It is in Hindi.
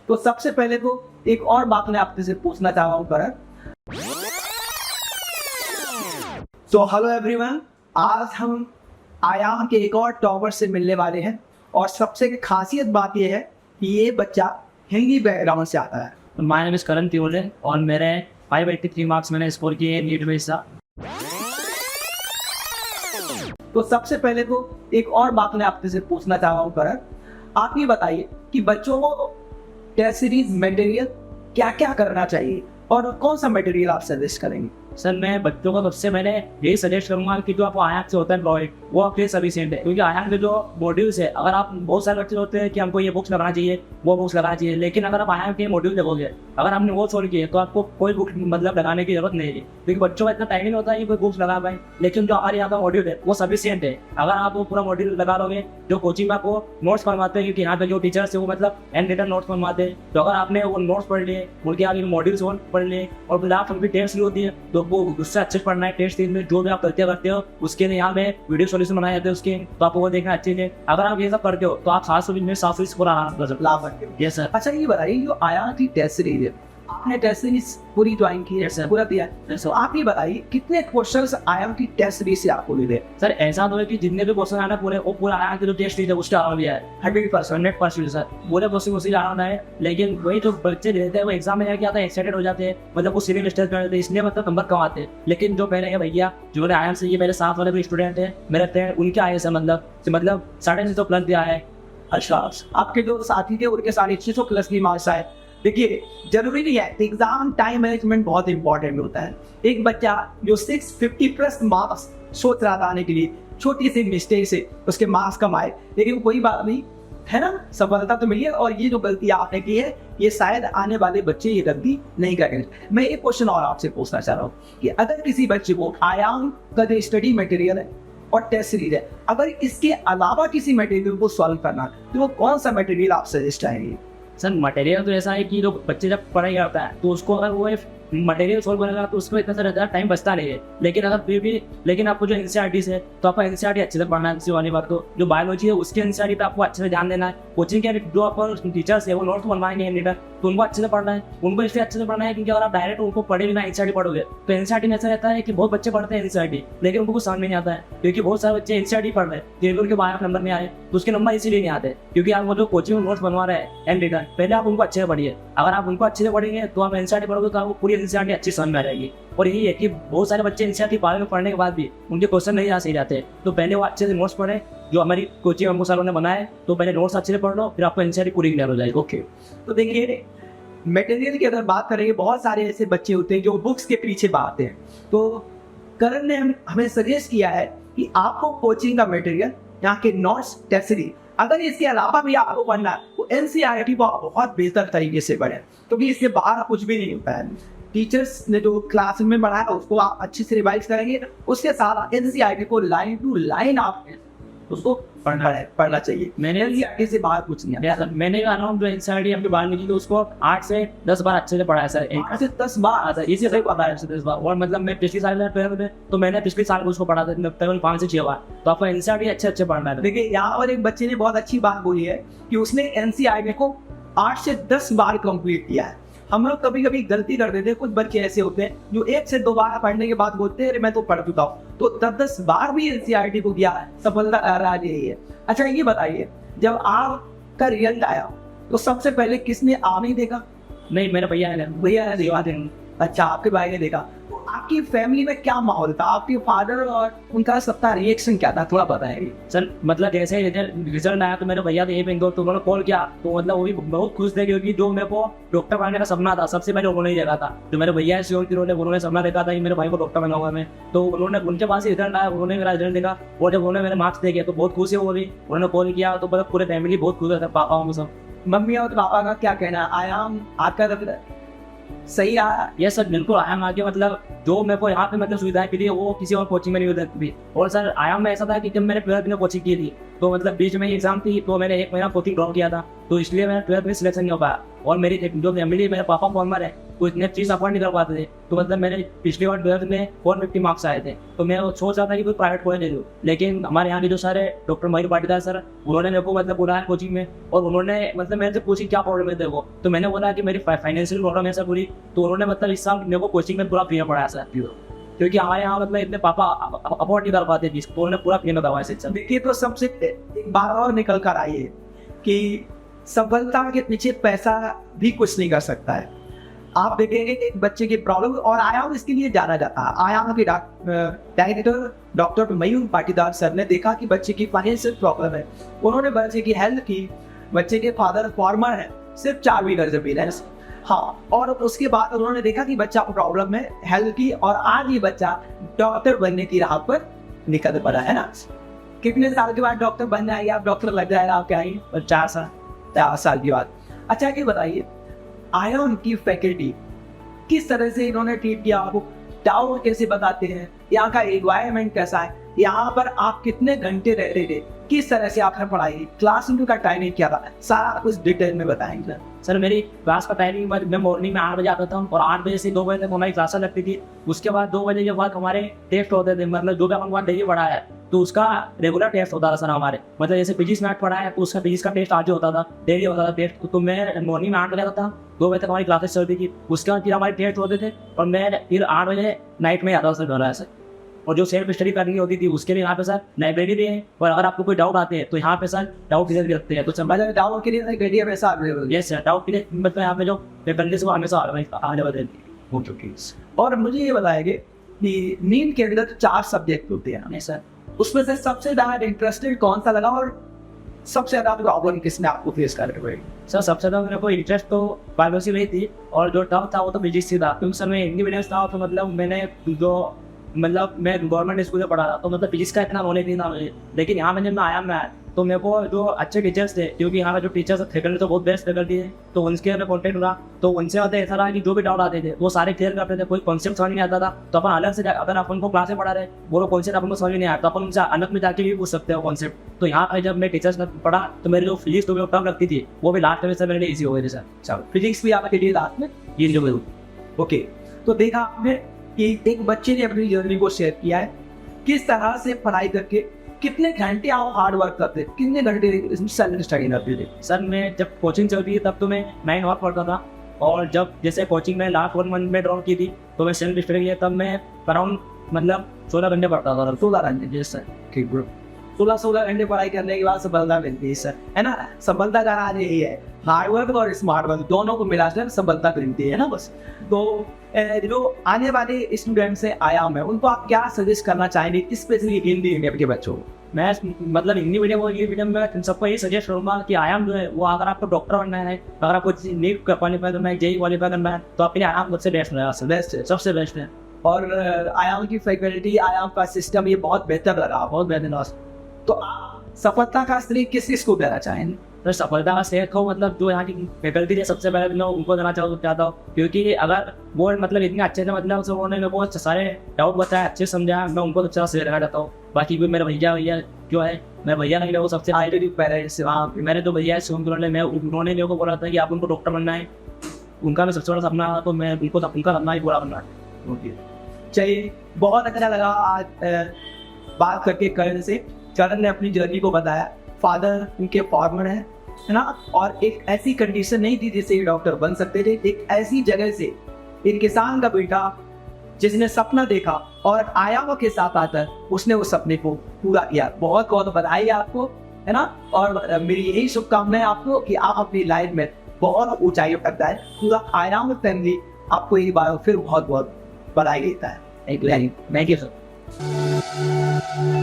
तो सबसे पहले तो एक और बात मैं आपसे पूछना चाह रहा हूँ करण। तो हेलो एवरीवन, आज हम आयाम के एक और टॉपर से मिलने वाले हैं और सबसे खासियत बात यह है कि ये बच्चा हिंदी बैकग्राउंड से आता है। माय नेम इज करण तिवले और मेरे 583 मार्क्स मैंने स्कोर किए नीट में हिस्सा। तो सबसे पहले तो एक और बात मैं आपसे पूछना चाह रहा हूँ करण, आप ये बताइए कि बच्चों को टेस्ट सीरीज मटेरियल क्या क्या करना चाहिए और कौन सा मटेरियल आप सजेस्ट करेंगे? सर मैं बच्चों को सबसे मैंने यही सजेस्ट करूंगा कि जो आपको आयाम से होता है प्रोवाइड वो आपके सफिशिएंट है, क्योंकि आयाम के जो मॉड्यूल्स है, अगर आप बहुत सारे बच्चे होते हैं कि हमको ये बुक्स लगाना चाहिए वो बुक्स लगाना चाहिए, लेकिन अगर आप आयाम के मॉड्यूल देखोगे, अगर आपने वो सोल्व किए तो आपको कोई बुक मतलब लगाने की जरूरत नहीं है, क्योंकि बच्चों का इतना टाइम नहीं होता है कि कोई बुक्स लगा पाए। लेकिन जो हमारे यहाँ का मॉड्यूल है वो सफिशिएंट है। अगर आप वो पूरा मॉड्यूल लगा लोगे, जो कोचिंग में आपको नोट्स बनवाते हैं, क्योंकि यहाँ पे जो टीचर्स है वो मतलब हैंड रिटन नोट्स बनवाते हैं, तो अगर आपने वो नोट्स पढ़ लिए, उनके आगे मॉड्यूल्स पढ़ लिए और फिर आप उनकी टेस्ट होती है तो वो उससे अच्छे पढ़ना है। टेस्ट में जो भी आप गलतियां करते हो उसके लिए यहाँ पे वीडियो सॉल्यूशन बनाए जाते हैं उसके, तो आपको वो देखना अच्छे से। अगर आप ये सब करते हो तो आप 700 में 700 स्कोर ला सकते हो। Yes sir. अच्छा ये बताइए, जो आयाम की टेस्ट सीरीज है, आपने टेस्ट सीरीज पूरी ज्वाइन की है, Yes, sir. पूरा दिया है, तो आप ये बताइए कितने क्वेश्चंस आयाम की टेस्ट सीरीज से आपको मिले? सर ऐसा तो है कि जितने भी क्वेश्चन आना पूरे वो पूरा आया कि जो टेस्ट है उसका आना भी है 100% सर, पूरे क्वेश्चन उसी आना है। लेकिन वही जो बच्चे देते हैं वो एग्जाम में क्या आता है एक्साइटेड हो जाते हैं, मतलब वो सीरियल स्टेज पे रहते हैं, इसलिए मतलब नंबर कम आते हैं। लेकिन जो पहले है भैया जो मेरे आयाम से ये मेरे साथ वाले भी स्टूडेंट है मेरे फ्रेंड, उनके आए से मतलब 650 प्लस दिया है। अच्छा, आपके जो साथी थे उनके 650 प्लस की मार्क्स आए। देखिए जरूरी नहीं है, एग्जाम टाइम मैनेजमेंट बहुत इंपॉर्टेंट होता है। एक बच्चा जो 650 प्लस मार्क्स सोच रहा था आने के लिए, छोटी सी मिस्टेक से उसके मार्क्स कम आए, लेकिन कोई बात नहीं है ना, सफलता तो मिली है। और ये जो गलती आपने की है ये शायद आने वाले बच्चे ये गलती नहीं करेंगे। मैं एक क्वेश्चन और आपसे पूछना चाह रहा हूँ कि अगर किसी बच्चे को आयाम का जो स्टडी मटेरियल है और टेस्ट सीरीज है, अगर इसके अलावा किसी मटेरियल को सॉल्व करना है तो वो कौन सा मटेरियल आप सजेस्ट करेंगे? सर मटेरियल तो ऐसा है कि जो बच्चे जब पढ़ाई करता है तो उसको अगर वो मटेरियल सोल्व करेगा तो उसको इतना ज़्यादा टाइम बचता नहीं है। लेकिन अगर फिर भी लेकिन आपको जो एनसीईआरटी है तो आपको एनसीईआरटी अच्छे से पढ़ना है। किसी वाली बात तो जो बायोलॉजी है उसके एनसीईआरटी पे आपको अच्छे से ध्यान देना है। कोचिंग के जो आपको टीचर्स है वो नोट्स बनवाएंगे लीडर, तो उनको अच्छे से पढ़ना है। उनको इसलिए अच्छे से पढ़ना है क्योंकि अगर आप डायरेक्ट उनको पढ़े बिना एनसीईआरटी पढ़ोगे तो एनसीईआरटी में ऐसा रहता है कि बहुत बच्चे पढ़ते हैं एनसीईआरटी, लेकिन उनको कुछ समझ में नहीं आता है, क्योंकि बहुत सारे बच्चे एनसीईआरटी पढ़ रहे हैं जिनके उनके 12 नंबर में आए तो उसके नंबर इसीलिए नहीं आते, क्योंकि आप वो जो कोचिंग में नोट्स बनवा रहे हैं एंड रिटर्न, पहले आप उनको अच्छे से पढ़िए। अगर आप उनको अच्छे से पढ़ेंगे तो आप एनसीईआरटी पढ़ोगे तो आपको पूरी एनसीईआरटी अच्छी समझ में आ जाएगी। और यही है कि बहुत सारे बच्चे एनसीईआरटी बारे में पढ़ने के बाद भी उनके क्वेश्चन नहीं आ सही जाते, तो पहले वो अच्छे से नोट्स पढ़े जो हमारी कोचिंग हमको सर ने बनाए, तो पहले नोट्स अच्छे से पढ़ लो, फिर आपको एनसीईआरटी पूरी क्लियर हो जाएगी। ओके, तो देखिए मटेरियल की अगर बात करेंगे, बहुत सारे ऐसे बच्चे होते हैं जो बुक्स के पीछे भागते हैं। तो करण ने हमें सजेस्ट किया है कि आपको कोचिंग का मटेरियल, यहाँ के नोट्स, टेस्ट सीरीज, अगर इसके अलावा भी आपको पढ़ना है तो एनसीईआरटी को आप बहुत बेहतर तरीके से पढ़ें, क्योंकि इसके बाहर कुछ भी नहीं होता है। टीचर्स ने जो क्लास में पढ़ाया उसको आप अच्छे से रिवाइज करेंगे, उसके साथ एनसीईआरटी को लाइन टू लाइन आप उसको पढ़ना चाहिए। मैंने एनसीईआरटी से बाहर कुछ नहीं है। मैंने कहा ना जो एनसीईआरटी आपके बाहर निकली तो उसको 8 से 10 बार अच्छे से पढ़ाया सर, 8 से 10 बार सर इसी से पढ़ा है 10 बार। और मतलब मैं पिछली साल में तो मैंने पिछले साल उसको पढ़ा था तकरीबन 5 से 6 बार। तो आपको एनसीईआरटी अच्छे पढ़ना है। देखिए यहाँ पर एक बच्चे ने बहुत अच्छी बात बोली है कि उसने एनसीईआरटी को 8 से 10 बार कंप्लीट किया है। हम लोग कभी कभी गलती कर देते हैं, कुछ बच्चे ऐसे होते हैं जो 1 से 2 बार पढ़ने के बाद बोलते हैं अरे मैं तो पढ़ चुका हूँ, तो 10-10 बार भी एनसीईआरटी को किया सफलता आ रही है। अच्छा ये बताइए, जब आपका रिजल्ट आया तो सबसे पहले किसने आने देखा? नहीं मेरे भैया ने देखा। अच्छा, आपके भाई ने देखा। तो आपकी फैमिली में क्या माहौल था? आपके फादर और उनका सबका रिएक्शन क्या था, थोड़ा बताएंगे? सर मतलब जैसे रिजल्ट आया तो मेरे भैया थे एक तो उन्होंने कॉल किया, तो मतलब वो भी बहुत खुश थे, क्योंकि जो मेरे को डॉक्टर बनने का सपना था सबसे पहले उन्होंने ही देखा था। जो मेरे भैया है उन्होंने सपना देखा था कि मेरे भाई को डॉक्टर बनाऊंगा मैं, तो उन्होंने उनके पास ही रिजल्ट आया, उन्होंने मेरा रिजल्ट देखा और जब उन्होंने मेरे मार्क्स देखे तो बहुत खुशी हो रही, उन्होंने कॉल किया तो मतलब पूरे फैमिली बहुत खुश था, पापा वो सब। मम्मी और पापा का क्या कहना है? आयाम आपका सही रहा? ये सर बिल्कुल आयाम आगे मतलब जो मेरे को यहाँ पे मतलब सुविधाएं मिली है वो किसी और कोचिंग में नहीं मिलती थी। और सर आयाम में ऐसा था कि जब मैंने 12th में कोचिंग की थी तो मतलब बीच में एग्जाम थी तो मैंने 1 महीना कोचिंग ड्रॉप किया था, तो इसलिए मैंने 12th में सिलेक्शन नहीं हो पाया। और मेरी जो फैमिली मेरे पापा फॉर्मर है वो इतने चीज़ अफोर्ड नहीं कर पाते थे। तो मतलब मैंने पिछली बार 12th में 450 मार्क्स आए थे, तो मैं सोच रहा था कि कोई प्राइवेट कॉलेज ले लूँ। लेकिन हमारे यहाँ के जो सर है डॉक्टर मयूर पाटीदार सर, उन्होंने मेरे को मतलब बुलाया कोचिंग में, और उन्होंने मतलब मेरे से पूछी क्या प्रॉब्लम है तेरे को। तो मैंने बोला कि मेरी फाइनेंशियल प्रॉब्लम है सर पूरी। तो उन्होंने मतलब इस साल मेरे को कोचिंग में पूरा फ्री में पढ़ाया सर, क्योंकि हमारे यहाँ मतलब इतने पापा अफोर्ड नहीं कर पाते चीज़, तो उन्होंने पूरा फ्री में करवाया सर। देखिए, तो सबसे एक बात और निकल कर आई है कि सफलता के पीछे पैसा भी कुछ नहीं कर सकता है। आप देखेंगे कि एक बच्चे की प्रॉब्लम, और आयाम इसके लिए जाना जाता है, आयाम के डायरेक्टर डॉक्टर मयूर पाटीदार सर ने देखा कि बच्चे की फाइनेंशियल प्रॉब्लम है। उन्होंने बच्चे की हेल्प की। बच्चे के फादर फार्मर है, सिर्फ 4 बीघा जमीन है, हाँ, और उसके बाद उन्होंने देखा कि बच्चा प्रॉब्लम में हेल्प की, और आज ये बच्चा डॉक्टर बनने की राह पर निकल पड़ा है ना। कितने साल के बाद डॉक्टर बन जाएंगे आप? डॉक्टर लग जाएगा आपके आई 4 साल की बात। अच्छा, ये बताइए आयन की फैकल्टी किस तरह से इन्होंने ट्रीट किया आपको? डाउट कैसे बताते हैं? यहाँ का एनवायरनमेंट कैसा है? यहाँ पर आप कितने घंटे रहते थे? किस तरह से आपने पढ़ाई? क्लासरूम का टाइमिंग क्या था? सारा कुछ डिटेल में बताएंगे सर। मेरी क्लास का टाइमिंग मैं मॉर्निंग में 8 बजे आता था, और 8 बजे से 2 बजे तक हमारी क्लासें लगती थी। उसके बाद 2 बजे के बाद हमारे टेस्ट होते थे, मतलब जो भी अपन डेली पढ़ा है तो उसका रेगुलर टेस्ट होता था सर हमारे। मतलब जैसे फिजिक्स मैथ पढ़ा है तो उसका फिजिक्स का टेस्ट आज होता था, डेली होता था टेस्ट। तो मैं मॉर्निंग में 8 बजे आता था, 2 बजे तक हमारी क्लासेस चलती थी। उसके बाद फिर हमारे टेस्ट होते थे, और मैं फिर 8 बजे नाइट में आता था सर घर सर। और जो सेल्फ स्टडी करनी होती थी उसके लिए यहाँ पे सर लाइब्रेरी भी है, और अगर आपको कोई डाउट आते हैं तो यहाँ पे सर डाउट क्लियर भी रखते हैं। तो सर मतलब डाउट के लिए घटिया पैसा अवेलेबल? यस सर, डाउट के लिए मतलब यहाँ पे जो फैकल्टीज वो हमेशा अवेलेबल रहती है। और मुझे ये बताएंगे कि नीट के अंदर 4 सब्जेक्ट होते हैं सर, उसमें से सबसे ज्यादा इंटरेस्टेड कौन सा लगा, और सबसे ज्यादा प्रॉब्लम किसने आपको फेस कर रहे? सर सबसे ज्यादा मेरे को इंटरेस्ट तो बायोलॉजी में थी, और जो टफ था वो तो फिजिक्स ही था, क्योंकि सर मैं हिंदी मीडियम था। तो मतलब मैं गवर्नमेंट स्कूल में पढ़ा था, तो मतलब फिजिक्स का इतना नॉलेज नहीं था मुझे। लेकिन यहाँ जब मैं आया तो मेरे को जो अच्छे टीचर्स थे, क्योंकि यहाँ का जो टीचर्स फैकल्टी तो बहुत बेस्ट फैकल्टी है, तो उनके मैं कॉन्टेक्ट हुआ। तो उनसे मतलब ऐसा रहा कि जो भी डाउट आते थे वो सारे क्लियर करते थे। कोई कॉन्सेप्ट समझ नहीं आता था तो अपन अलग से अगर अपन को क्लास में पढ़ा रहे वो कॉन्सेप्ट अपन को समझ नहीं आता तो अपन उनसे अलग में जाके भी पूछ सकते हो कॉन्सेप्ट। तो यहाँ पर जब मैं टीचर्स में पढ़ा तो मेरी जो फिजिक्स तो टफ लगती थी वो भी लास्ट में सर मेरे लिए ईजी हो गई थी सर। फिजिक्स भी आपके लिए लास्ट में ईजी हो गई। ओके, तो देखा आपने कि एक बच्चे ने अपनी जर्नी को शेयर किया है, किस तरह से पढ़ाई करके कितने घंटे आप हार्ड वर्क करते, कितने घंटे सेल्फ स्टडी करते थे? सर मैं जब कोचिंग चल रही थी तब तो मैं 9 आवर पढ़ता था, और जब जैसे कोचिंग में लास्ट 1 मंथ में ड्रॉप की थी तो मैं सेल्फ स्टडी किया, तब मैं अराउंड मतलब 16 घंटे पढ़ता था। 16 घंटे? जी सर, ठीक ब्रो। 16 घंटे पढ़ाई करने के बाद सफलता मिलती है सर, है ना। सफलता का राज यही है, हार्ड वर्क और स्मार्ट वर्क दोनों को मिलाकर सफलता मिलती है ना बस। तो जो आने वाले स्टूडेंट्स से आयाम है उनको आप क्या सजेस्ट करना चाहेंगे, स्पेशली हिंदी मीडियम के बच्चों को? मैं मतलब हिंदी मीडियम और इंग्लिश मीडियम में सबको ये सजेस्ट करूँगा कि आयाम जो है वो अगर आपको डॉक्टर बनना है, अगर आपको नीट क्वालिफाई करना है, जेई क्वालिफाई करना है, तो आपके लिए आयाम सबसे बेस्ट है, सबसे बेस्ट है। और आयाम की फैकल्टी, आयाम का सिस्टम ये बहुत बेहतर लगा, बहुत बेहतर। तो आप सफलता का श्रेय किस को देना चाहेंगे? तो सफलता का श्रेय को मतलब जो यहाँ की फैकल्टी है सबसे पहले मैं उनको देना चाहता हूँ, क्योंकि अगर वो मतलब इतने अच्छे से मतलब उन्होंने मेरे को सारे डाउट बताया, अच्छे समझाया, मैं उनको सबसे श्रेय देना चाहता हूँ। बाकी भी मेरे भैया जो है, मेरे भैया नहीं वो सबसे पेरेंट्स वहाँ मेरे जो भैया है उन्होंने मेरे को बोला था कि आप उनको डॉक्टर बनना है, उनका मैं सबसे बड़ा सपना, तो मैं उनको उनका सपना ही पूरा बनना है। चलिए, बहुत अच्छा लगा आज बात करके करण से। करण ने अपनी जर्नी को बताया, फादर उनके फार्मर है ना, और एक ऐसी कंडीशन नहीं थी जिससे ये डॉक्टर बन सकते थे। एक ऐसी जगह से एक किसान का बेटा जिसने सपना देखा और आयामों के साथ आकर उसने उस सपने को पूरा किया। बहुत बहुत बधाई आपको, है ना। और मेरी यही शुभकामनाएं आपको कि आप अपनी लाइफ में बहुत ऊंचाइयों तक जाए। पूरा आयाम फैमिली आपको एक बार फिर बहुत बहुत बधाई देता है। Thank you sir.